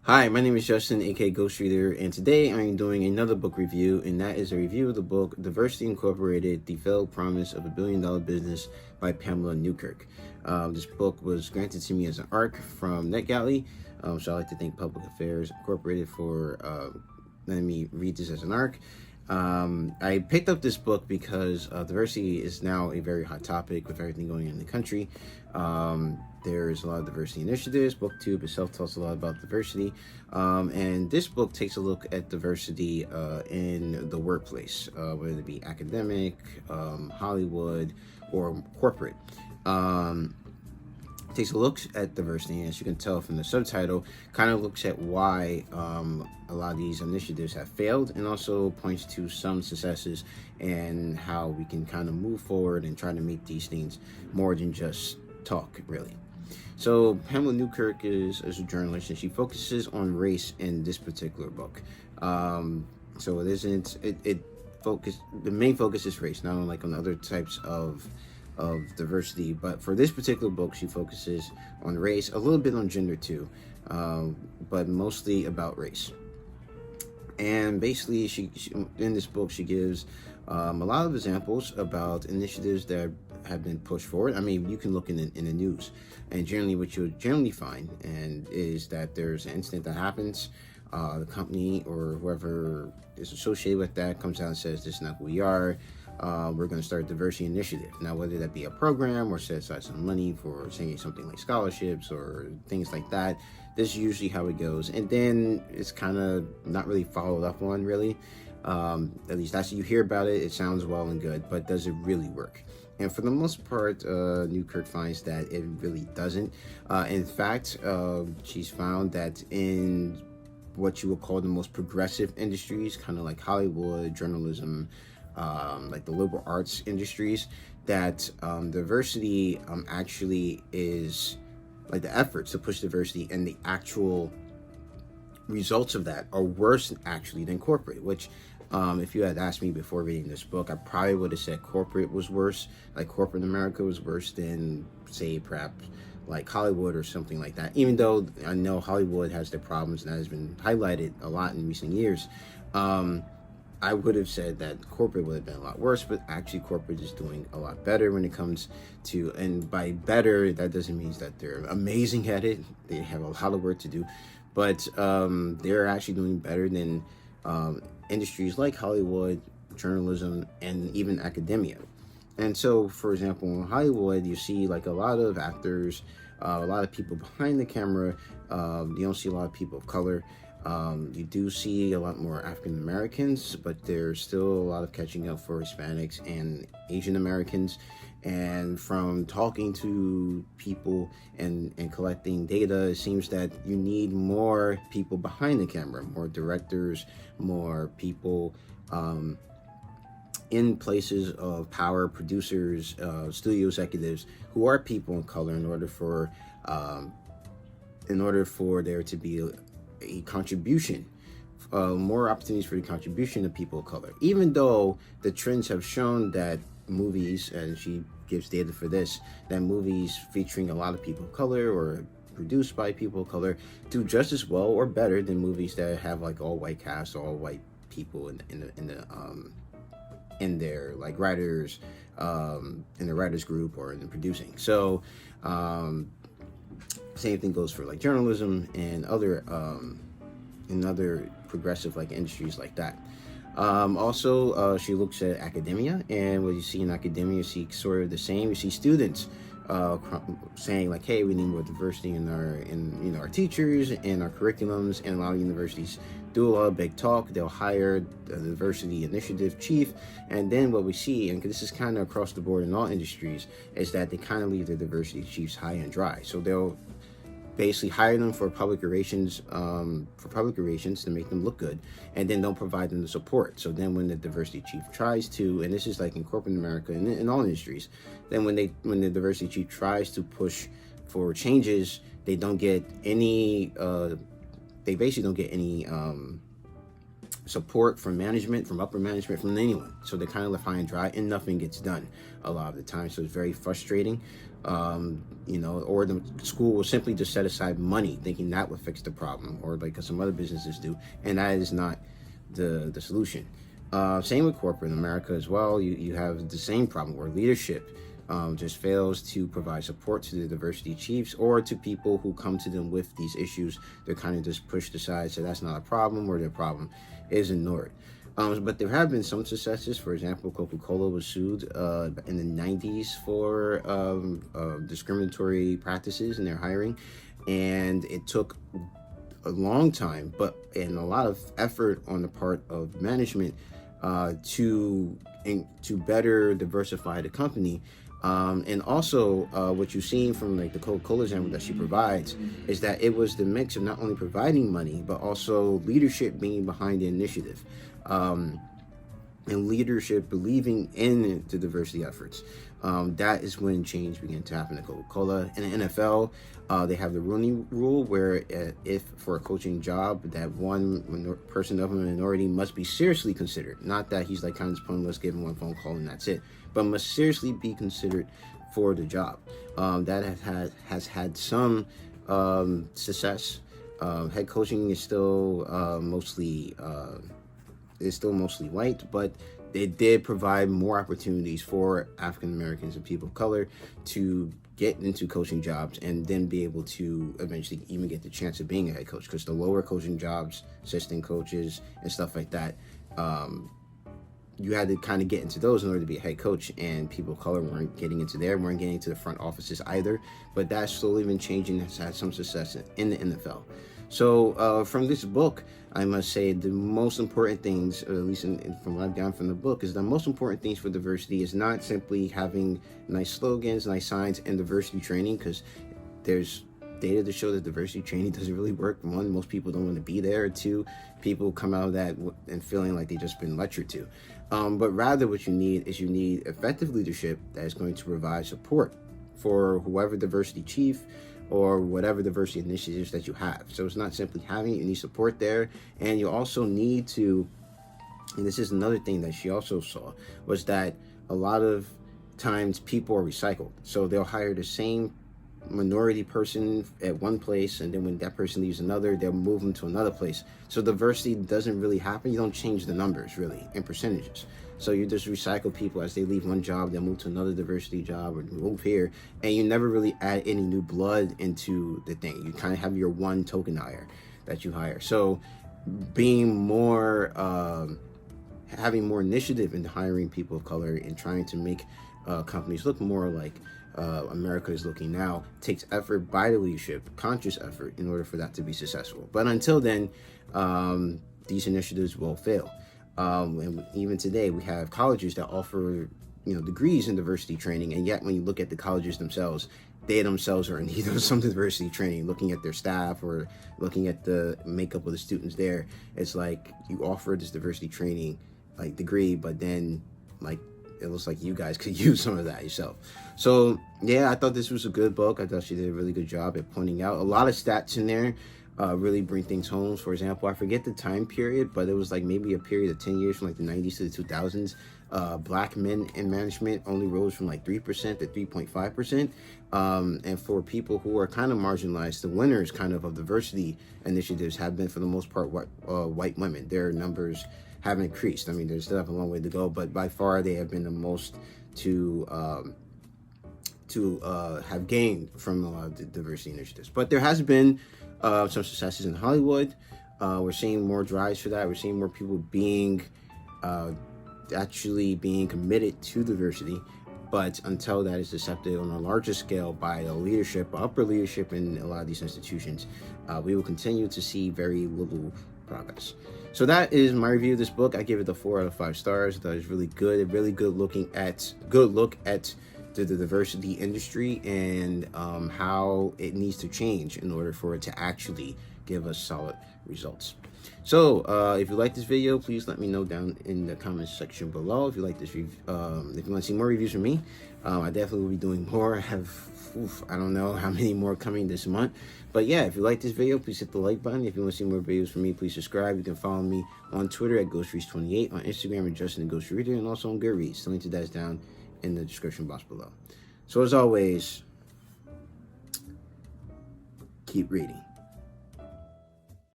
Hi, my name is Justin, aka Ghost Reader, and today I'm doing another book review, and that is a review of the book Diversity Incorporated: The Failed Promise of a $1 Billion Business by Pamela Newkirk. This book was granted to me as an ARC from NetGalley, so I'd like to thank Public Affairs Incorporated for letting me read this as an ARC. I picked up this book because diversity is now a very hot topic with everything going on in the country. There's a lot of diversity initiatives. BookTube itself talks a lot about diversity. And this book takes a look at diversity in the workplace, whether it be academic, Hollywood, or corporate. Takes a look at diversity, and as you can tell from the subtitle, kind of looks at why a lot of these initiatives have failed, and also points to some successes and how we can kind of move forward and try to make these things more than just talk, really. So Pamela Newkirk is a journalist, and she focuses on race in this particular book. So it isn't the main focus is race, not like on other types of diversity, but for this particular book she focuses on race, a little bit on gender too, but mostly about race. And basically she in this book she gives a lot of examples about initiatives that have been pushed forward. I mean, you can look in the news, and generally what you'll generally find and is that there's an incident that happens, the company or whoever is associated with that comes out and says, this is not who we are, we're going to start a diversity initiative. Now, whether that be a program or set aside some money for saying something like scholarships or things like that, this is usually how it goes. And then it's kind of not really followed up on, really. At least that's what you hear about it. It sounds well and good, but does it really work? And for the most part, Newkirk finds that it really doesn't. In fact, she's found that in what you would call the most progressive industries, kind of like Hollywood, journalism, like the liberal arts industries, that diversity actually is like the efforts to push diversity and the actual results of that are worse actually than corporate, which if you had asked me before reading this book, I probably would have said corporate was worse, like corporate America was worse than, say, perhaps like Hollywood or something like that. Even though I know Hollywood has their problems and that has been highlighted a lot in recent years, I would have said that corporate would have been a lot worse, but actually corporate is doing a lot better when it comes to, and by better, that doesn't mean that they're amazing at it. They have a lot of work to do, but they're actually doing better than industries like Hollywood, journalism, and even academia. And so, for example, in Hollywood, you see like a lot of actors, a lot of people behind the camera. You don't see a lot of people of color. You do see a lot more African Americans, but there's still a lot of catching up for Hispanics and Asian Americans. And from talking to people and collecting data, it seems that you need more people behind the camera, more directors, more people in places of power, producers, studio executives who are people of color, in order for there to be a contribution, more opportunities for the contribution of people of color. Even though the trends have shown that movies, and she gives data for this, that movies featuring a lot of people of color or produced by people of color do just as well or better than movies that have like all white cast, all white people in their like writers, in the writers group or in the producing. So same thing goes for like journalism and other progressive like industries like that. Also, she looks at academia, and what you see in academia, you see sort of the same. You see students saying like, "Hey, we need more diversity in our teachers and our curriculums." And a lot of universities do a lot of big talk. They'll hire the diversity initiative chief, and then what we see, and this is kind of across the board in all industries, is that they kind of leave the diversity chiefs high and dry. So they'll basically hire them for public relations to make them look good, and then don't provide them the support. So then when the diversity chief tries to, and this is like in corporate America and in all industries, then when the diversity chief tries to push for changes, they don't get any they basically don't get any support from management, from upper management, from anyone. So they're kind of left high and dry, and nothing gets done a lot of the time. So it's very frustrating. Or the school will simply just set aside money thinking that would fix the problem, or like some other businesses do, and that is not the solution. Same with corporate America as well. You have the same problem where leadership just fails to provide support to the diversity chiefs or to people who come to them with these issues. They're kind of just pushed aside, so that's not a problem, or their problem is ignored. But there have been some successes. For example, Coca-Cola was sued in the 90s for discriminatory practices in their hiring, and it took a long time, and a lot of effort on the part of management to better diversify the company. And also what you've seen from like the Coca-Cola example that she provides is that it was the mix of not only providing money, but also leadership being behind the initiative. And leadership believing in the diversity efforts. That is when change began to happen at Coca-Cola. In the NFL, they have the Rooney Rule, where if for a coaching job, that one person of a minority must be seriously considered. Not that he's like kind of just pointless, give him one phone call and that's it, but must seriously be considered for the job. That has had some success. Head coaching is still mostly white, but they did provide more opportunities for African Americans and people of color to get into coaching jobs and then be able to eventually even get the chance of being a head coach, because the lower coaching jobs, assistant coaches and stuff like that, you had to kind of get into those in order to be a head coach, and people of color weren't getting into the front offices either. But that's slowly been changing. Has had some success in the NFL. So from this book, I must say the most important things, or at least from what I've gotten from the book, is the most important things for diversity is not simply having nice slogans, nice signs, and diversity training, because there's data to show that diversity training doesn't really work. One, most people don't want to be there. Two, people come out of that and feeling like they've just been lectured to. But rather what you need effective leadership that is going to provide support for whoever diversity chief or whatever diversity initiatives that you have. So it's not simply having it, you need support there. And you also need to, and this is another thing that she also saw, was that a lot of times people are recycled. So they'll hire the same minority person at one place, and then when that person leaves another, they'll move them to another place. So diversity doesn't really happen. You don't change the numbers really in percentages. So you just recycle people as they leave one job, they move to another diversity job or move here, and you never really add any new blood into the thing. You kind of have your one token hire that you hire. So being more, having more initiative in hiring people of color and trying to make companies look more like America is looking now takes effort by the leadership, conscious effort, in order for that to be successful. But until then, these initiatives will fail. And even today, we have colleges that offer, degrees in diversity training, and yet when you look at the colleges themselves, they themselves are in need of some diversity training. Looking at their staff or looking at the makeup of the students there, it's like you offer this diversity training like degree, but then like it looks like you guys could use some of that yourself. So yeah, I thought this was a good book. I thought she did a really good job at pointing out a lot of stats in there. Really bring things home. For example, I forget the time period, but it was like maybe a period of 10 years from like the 90s to the 2000s. Black men in management only rose from like 3% to 3.5%. And for people who are kind of marginalized, the winners kind of diversity initiatives have been for the most part white women. Their numbers have increased. I mean, they still have a long way to go, but by far they have been the most to have gained from a lot of the diversity initiatives. But there has been some successes in Hollywood. We're seeing more drives for that. We're seeing more people actually being committed to diversity. But until that is accepted on a larger scale by the leadership, upper leadership in a lot of these institutions, we will continue to see very little progress. So that is my review of this book. I give it a 4 out of 5 stars. I thought it was really good. A really good look at the diversity industry and how it needs to change in order for it to actually give us solid results. So if you like this video, please let me know down in the comments section below. If you like this, if you want to see more reviews from me, I definitely will be doing more. I don't know how many more coming this month, but yeah, if you like this video, please hit the like button. If you want to see more videos from me, please subscribe. You can follow me on Twitter at GhostReads28, on Instagram at Justin the Ghost Reader, and also on Goodreads. The link to that is down in the description box below. So as always, keep reading.